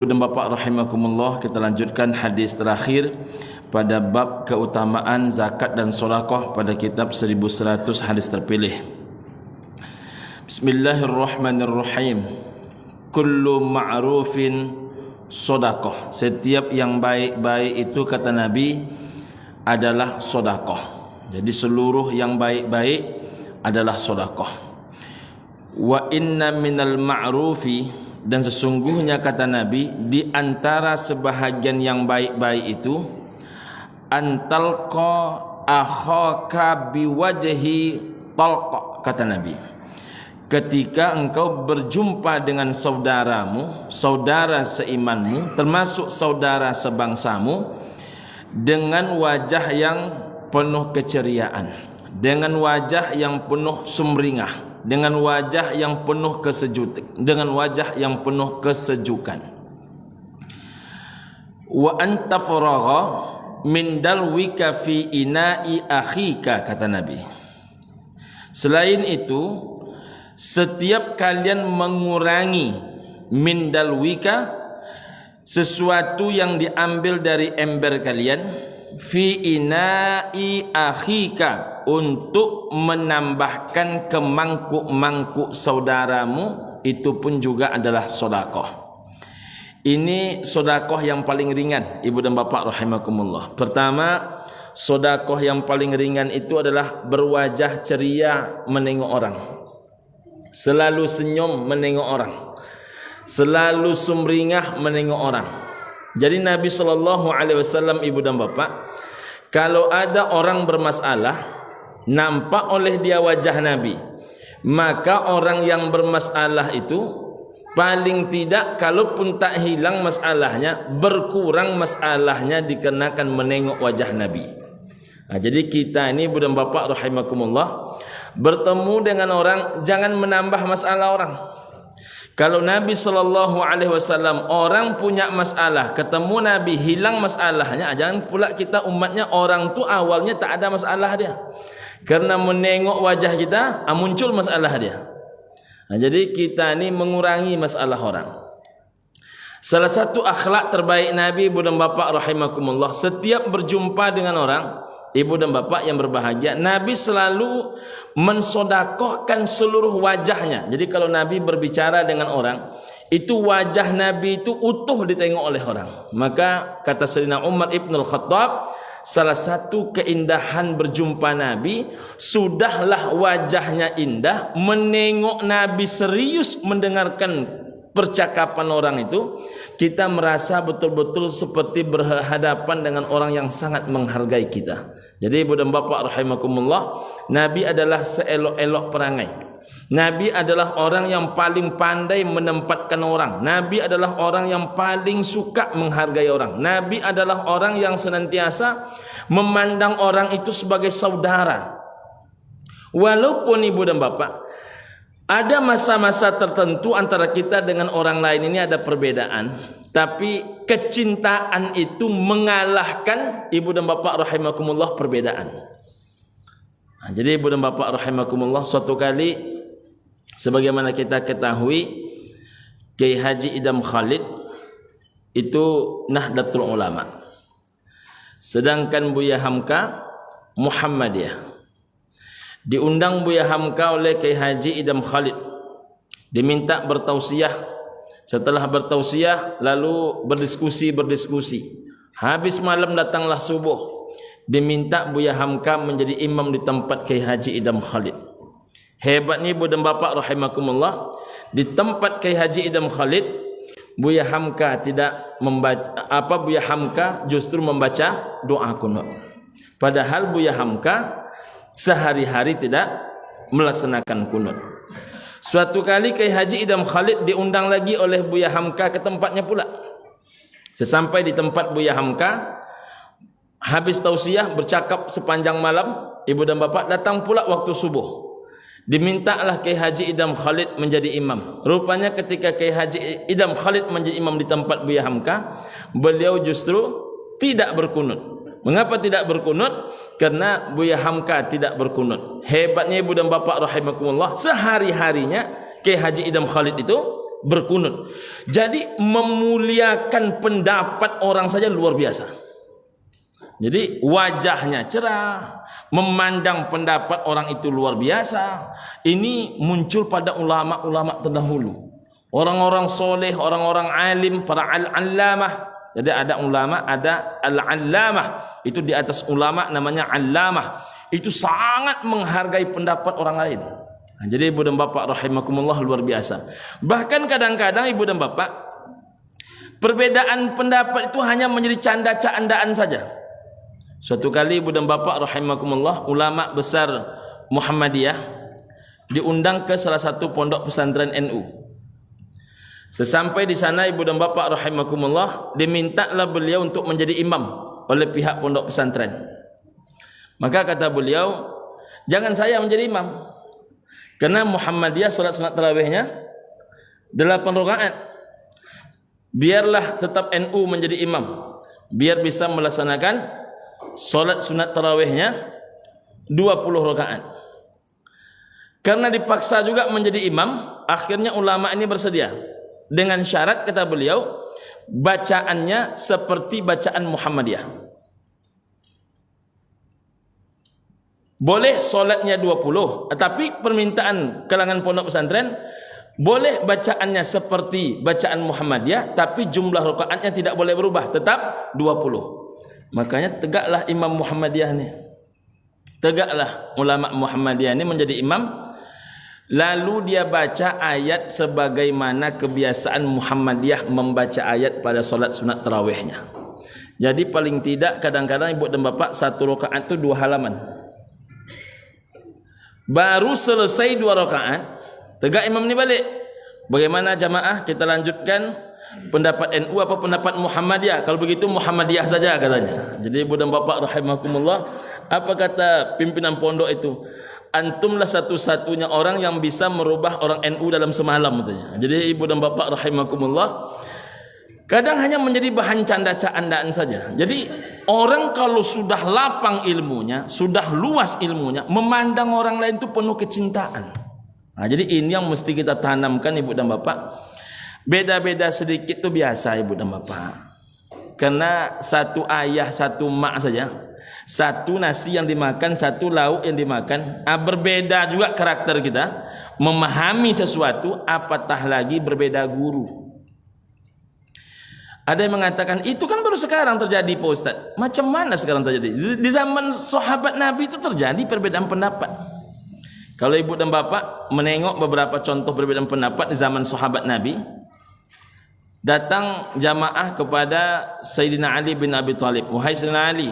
Dan Bapak rahimakumullah, kita lanjutkan hadis terakhir pada bab keutamaan zakat dan sedekah pada kitab 1100 hadis terpilih. Bismillahirrahmanirrahim. Kullu ma'rufin sedekah. Setiap yang baik-baik itu kata Nabi adalah sedekah. Jadi seluruh yang baik-baik adalah sedekah. Wa inna minal ma'rufi, dan sesungguhnya kata Nabi di antara sebahagian yang baik-baik itu antalqa akhaka biwajhi talqa, kata Nabi, ketika engkau berjumpa dengan saudaramu, saudara seimanmu, termasuk saudara sebangsamu, dengan wajah yang penuh keceriaan, dengan wajah yang penuh sumringah, dengan wajah yang penuh kesejukan, wa anta faragha min dalwika fi ina'i akhika, kata Nabi. Selain itu, setiap kalian mengurangi min dalwika, sesuatu yang diambil dari ember kalian, fi ina'i akhika, untuk menambahkan ke mangkuk-mangkuk saudaramu, itu pun juga adalah sedekah. Ini sedekah yang paling ringan, Ibu dan Bapak rahimakumullah. Pertama, sedekah yang paling ringan itu adalah berwajah ceria menengok orang, selalu senyum menengok orang, selalu sumringah menengok orang. Jadi Nabi SAW, Ibu dan Bapak, kalau ada orang bermasalah, nampak oleh dia wajah Nabi, maka orang yang bermasalah itu paling tidak, kalaupun tak hilang masalahnya, berkurang masalahnya dikarenakan menengok wajah Nabi. Nah, jadi kita ini, Ibu dan Bapak rahimakumullah, bertemu dengan orang jangan menambah masalah orang. Kalau Nabi SAW, orang punya masalah, ketemu Nabi hilang masalahnya, jangan pula kita umatnya, orang tu awalnya tak ada masalah dia, karena menengok wajah kita muncul masalah dia. Nah, jadi kita ni mengurangi masalah orang. Salah satu akhlak terbaik Nabi, Ibu dan Bapak rahimakumullah, setiap berjumpa dengan orang, Ibu dan Bapak yang berbahagia, Nabi selalu mensedekahkan seluruh wajahnya. Jadi kalau Nabi berbicara dengan orang, itu wajah Nabi itu utuh ditengok oleh orang. Maka kata Sayyidina Umar ibn al-Khattab, salah satu keindahan berjumpa Nabi, sudahlah wajahnya indah, menengok Nabi serius mendengarkan percakapan orang itu, kita merasa betul-betul seperti berhadapan dengan orang yang sangat menghargai kita. Jadi Ibu dan Bapak rahimakumullah, Nabi adalah seelok-elok perangai. Nabi adalah orang yang paling pandai menempatkan orang. Nabi adalah orang yang paling suka menghargai orang. Nabi adalah orang yang senantiasa memandang orang itu sebagai saudara. Walaupun Ibu dan Bapak, ada masa-masa tertentu antara kita dengan orang lain ini ada perbedaan, tapi kecintaan itu mengalahkan, Ibu dan Bapak rahimakumullah, perbedaan. Nah, jadi Ibu dan Bapak rahimakumullah, suatu kali sebagaimana kita ketahui, Kiai Haji Idam Khalid itu Nahdlatul Ulama, sedangkan Buya Hamka Muhammadiyah. Diundang Buya Hamka oleh Kiai Haji Idam Khalid, diminta bertausiah. Setelah bertausiah lalu berdiskusi. Habis malam datanglah subuh, diminta Buya Hamka menjadi imam di tempat Kiai Haji Idam Khalid. Hebatnya Ibu dan Bapak rahimakumullah, di tempat Kiai Haji Idam Khalid, Buya Hamka tidak membaca Buya Hamka justru membaca doa kunut. Padahal Buya Hamka sehari-hari tidak melaksanakan kunut. Suatu kali Kiai Haji Idam Khalid diundang lagi oleh Buya Hamka ke tempatnya pula. Sesampai di tempat Buya Hamka, habis tausiah bercakap sepanjang malam, Ibu dan Bapak, datang pula waktu subuh. Dimintalah Kiai Haji Idam Khalid menjadi imam. Rupanya ketika Kiai Haji Idam Khalid menjadi imam di tempat Buya Hamka, beliau justru tidak berkunut. Mengapa tidak berkunut? Karena Buya Hamka tidak berkunut. Hebatnya Ibu dan Bapak rahimakumullah, sehari-harinya Kiai Haji Idam Khalid itu berkunut. Jadi memuliakan pendapat orang saja luar biasa. Jadi wajahnya cerah, memandang pendapat orang itu luar biasa. Ini muncul pada ulama-ulama terdahulu, orang-orang soleh, orang-orang alim, para al-allamah. Jadi ada ulama, ada al-allamah. Itu di atas ulama namanya allamah. Itu sangat menghargai pendapat orang lain. Jadi ibu dan bapak rahimakumullah, luar biasa. Bahkan kadang-kadang ibu dan bapak, perbedaan pendapat itu hanya menjadi canda-candaan saja. Suatu kali ibu dan bapak rahimakumullah, ulama besar Muhammadiyah diundang ke salah satu pondok pesantren NU. Sesampai di sana ibu dan bapak rahimakumullah, dimintalah beliau untuk menjadi imam oleh pihak pondok pesantren. Maka kata beliau, jangan saya menjadi imam, karena Muhammadiyah salat sunat tarawihnya 8 rakaat. Biarlah tetap NU menjadi imam, biar bisa melaksanakan salat sunat tarawihnya 20 rakaat. Karena dipaksa juga menjadi imam, akhirnya ulama ini bersedia dengan syarat, kata beliau, bacaannya seperti bacaan Muhammadiyah. Boleh solatnya 20, tapi permintaan kalangan pondok pesantren, boleh bacaannya seperti bacaan Muhammadiyah, tapi jumlah rakaatnya tidak boleh berubah, tetap 20. Makanya tegaklah imam Muhammadiyah ini. Tegaklah ulama Muhammadiyah ini menjadi imam. Lalu dia baca ayat sebagaimana kebiasaan Muhammadiyah membaca ayat pada solat sunat tarawihnya. Jadi paling tidak kadang-kadang ibu dan bapak, 1 rakaat itu 2 halaman. Baru selesai 2 rakaat, tegak imam ini balik. Bagaimana jamaah, kita lanjutkan pendapat NU apa pendapat Muhammadiyah? Kalau begitu Muhammadiyah saja, katanya. Jadi ibu dan bapak rahimakumullah, apa kata pimpinan pondok itu? Antumlah satu-satunya orang yang bisa merubah orang NU dalam semalam, katanya. Jadi ibu dan bapak rahimakumullah, kadang hanya menjadi bahan canda-candaan saja. Jadi orang kalau sudah lapang ilmunya, sudah luas ilmunya, memandang orang lain itu penuh kecintaan. Nah, jadi ini yang mesti kita tanamkan ibu dan bapak. Beda-beda sedikit itu biasa ibu dan bapak. Karena satu ayah, satu mak saja, satu nasi yang dimakan, satu lauk yang dimakan, berbeda juga karakter kita memahami sesuatu, apatah lagi berbeda guru. Ada yang mengatakan itu kan baru sekarang terjadi Pak Ustaz. Macam mana sekarang terjadi? Di zaman sahabat Nabi itu terjadi perbedaan pendapat. Kalau ibu dan bapak menengok beberapa contoh perbedaan pendapat di zaman sahabat Nabi, datang jamaah kepada Sayyidina Ali bin Abi Thalib. Wahai Sayyidina Ali,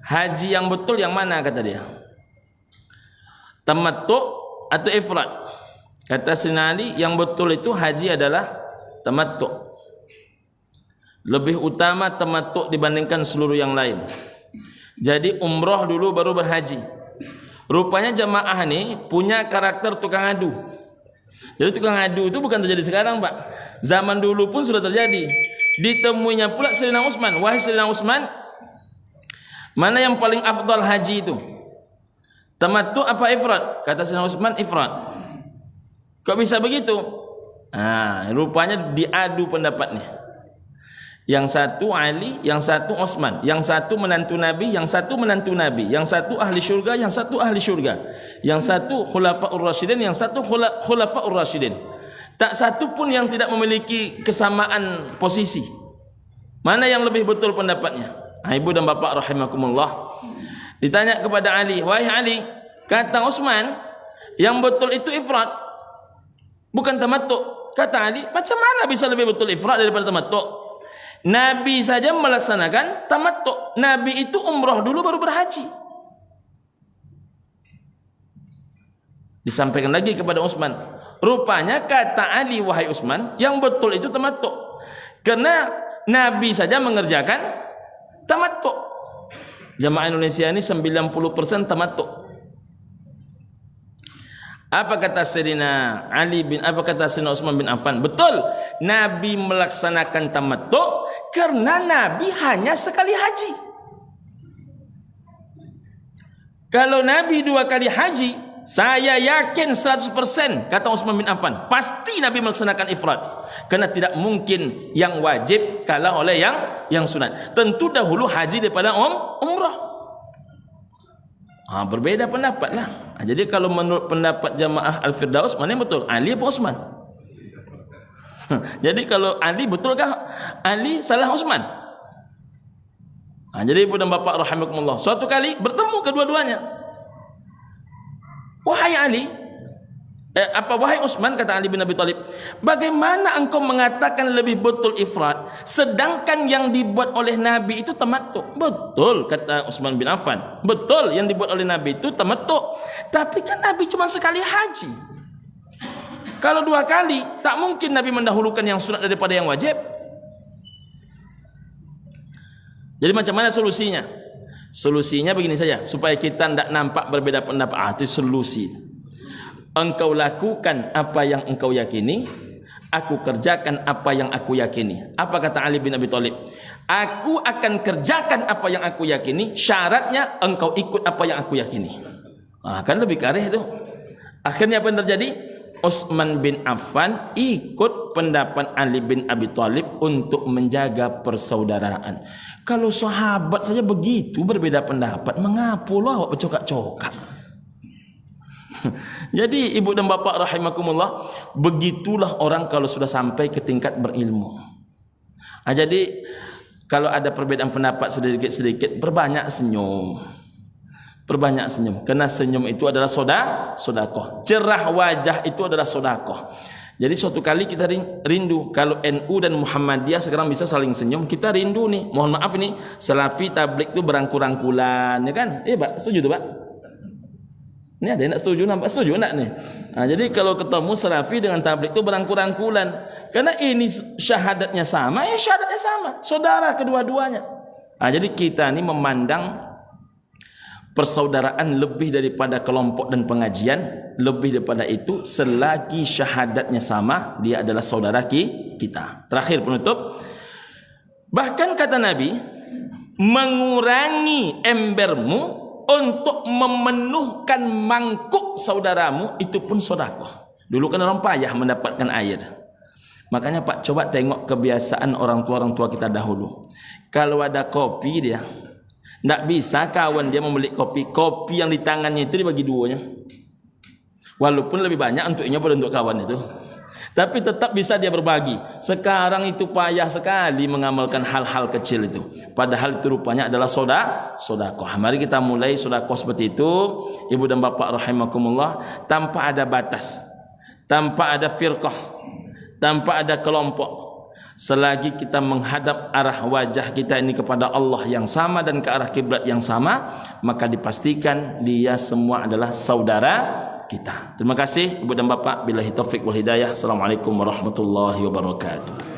haji yang betul yang mana, kata dia? Tamattu atau ifrad? Kata Sayyidina Ali, yang betul itu haji adalah tamattu. Lebih utama tamattu dibandingkan seluruh yang lain. Jadi umroh dulu baru berhaji. Rupanya jamaah ini punya karakter tukang adu. Jadi tukang adu itu bukan terjadi sekarang, Pak. Zaman dulu pun sudah terjadi. Ditemuinya pula Sayyidina Utsman. Wahai Sayyidina Utsman, mana yang paling afdal haji itu? Tamattu apa ifrad? Kata Sayyidina Utsman, ifrad. Kok bisa begitu? Rupanya diadu pendapatnya. Yang satu Ali, yang satu Utsman, yang satu menantu Nabi, yang satu menantu Nabi, yang satu ahli syurga, yang satu ahli syurga, yang satu khulafaur rasyidin, yang satu khulafaur rasyidin. Tak satu pun yang tidak memiliki kesamaan posisi. Mana yang lebih betul pendapatnya? Ibu dan bapak rahimakumullah, ditanya kepada Ali, wahai Ali, kata Utsman, yang betul itu ifrad, bukan tamattu. Kata Ali, macam mana bisa lebih betul ifrad daripada tamattu? Nabi saja melaksanakan tamattu. Nabi itu umroh dulu baru berhaji. Disampaikan lagi kepada Utsman. Rupanya kata Ali, wahai Utsman, yang betul itu tamattu. Karena Nabi saja mengerjakan tamattu. Jamaah Indonesia ini 90% tamattu. Apa kata Sayyidina Ali apa kata Sayyidina Utsman bin Affan? Betul, Nabi melaksanakan tamattu karena Nabi hanya sekali haji. Kalau Nabi 2 kali haji, saya yakin 100% kata Utsman bin Affan, pasti Nabi melaksanakan ifrad. Karena tidak mungkin yang wajib kalah oleh yang sunat. Tentu dahulu haji daripada umrah. Berbeda pendapat lah. Jadi kalau menurut pendapat jamaah Al-Firdaus, mana yang betul? Ali atau Utsman? Jadi kalau Ali betulkah Ali, salah Utsman? Jadi ibu dan bapa rahimakumullah, suatu kali bertemu kedua-duanya. Wahai Ali, wahai Utsman, kata Ali bin Abi Thalib, bagaimana engkau mengatakan lebih betul ifrad, sedangkan yang dibuat oleh Nabi itu tamattu? Betul, kata Utsman bin Affan, betul yang dibuat oleh Nabi itu tamattu. Tapi kan Nabi cuma sekali haji. Kalau 2 kali, tak mungkin Nabi mendahulukan yang sunat daripada yang wajib. Jadi macam mana solusinya? Solusinya begini saja, supaya kita tidak nampak berbeda pendapat. Itu solusi. Engkau lakukan apa yang engkau yakini, aku kerjakan apa yang aku yakini. Apa kata Ali bin Abi Thalib? Aku akan kerjakan apa yang aku yakini, syaratnya engkau ikut apa yang aku yakini. Kan lebih karih itu. Akhirnya apa yang terjadi? Utsman bin Affan ikut pendapat Ali bin Abi Thalib untuk menjaga persaudaraan. Kalau sahabat saja begitu berbeda pendapat, mengapalah awak bercokak-cokak? Jadi ibu dan bapa rahimakumullah, begitulah orang kalau sudah sampai ke tingkat berilmu. Jadi kalau ada perbedaan pendapat sedikit-sedikit, perbanyak senyum. Perbanyak senyum, karena senyum itu adalah sedekah. Cerah wajah itu adalah sedekah. Jadi suatu kali kita rindu kalau NU dan Muhammadiyah sekarang bisa saling senyum, kita rindu nih. Mohon maaf ini Salafi tabligh itu berangkul-rangkulan, ya kan? Pak, setuju tuh, Pak? Ini ada yang nak setuju, nampak setuju nak nih. Jadi kalau ketemu Salafi dengan tabligh itu berangkul-rangkulan, karena ini syahadatnya sama, syahadatnya sama, saudara kedua-duanya. Jadi kita ini memandang persaudaraan lebih daripada kelompok dan pengajian. Lebih daripada itu, selagi syahadatnya sama, dia adalah saudara kita. Terakhir penutup, bahkan kata Nabi, mengurangi embermu untuk memenuhkan mangkuk saudaramu, itu pun sedekah. Dulu kan orang payah mendapatkan air. Makanya Pak, coba tengok kebiasaan orang tua kita dahulu. Kalau ada kopi dia, tidak bisa kawan dia membeli kopi yang di tangannya itu dibagi 2-nya. Walaupun lebih banyak untuknya pada untuk kawan itu, tapi tetap bisa dia berbagi. Sekarang itu payah sekali mengamalkan hal-hal kecil itu, padahal itu rupanya adalah sedekah. Mari kita mulai sedekah seperti itu, ibu dan bapak rahimakumullah, tanpa ada batas, tanpa ada firqah, tanpa ada kelompok. Selagi kita menghadap arah wajah kita ini kepada Allah yang sama dan ke arah kiblat yang sama, maka dipastikan dia semua adalah saudara kita. Terima kasih ibu dan bapak. Billahi taufik wal hidayah. Assalamualaikum warahmatullahi wabarakatuh.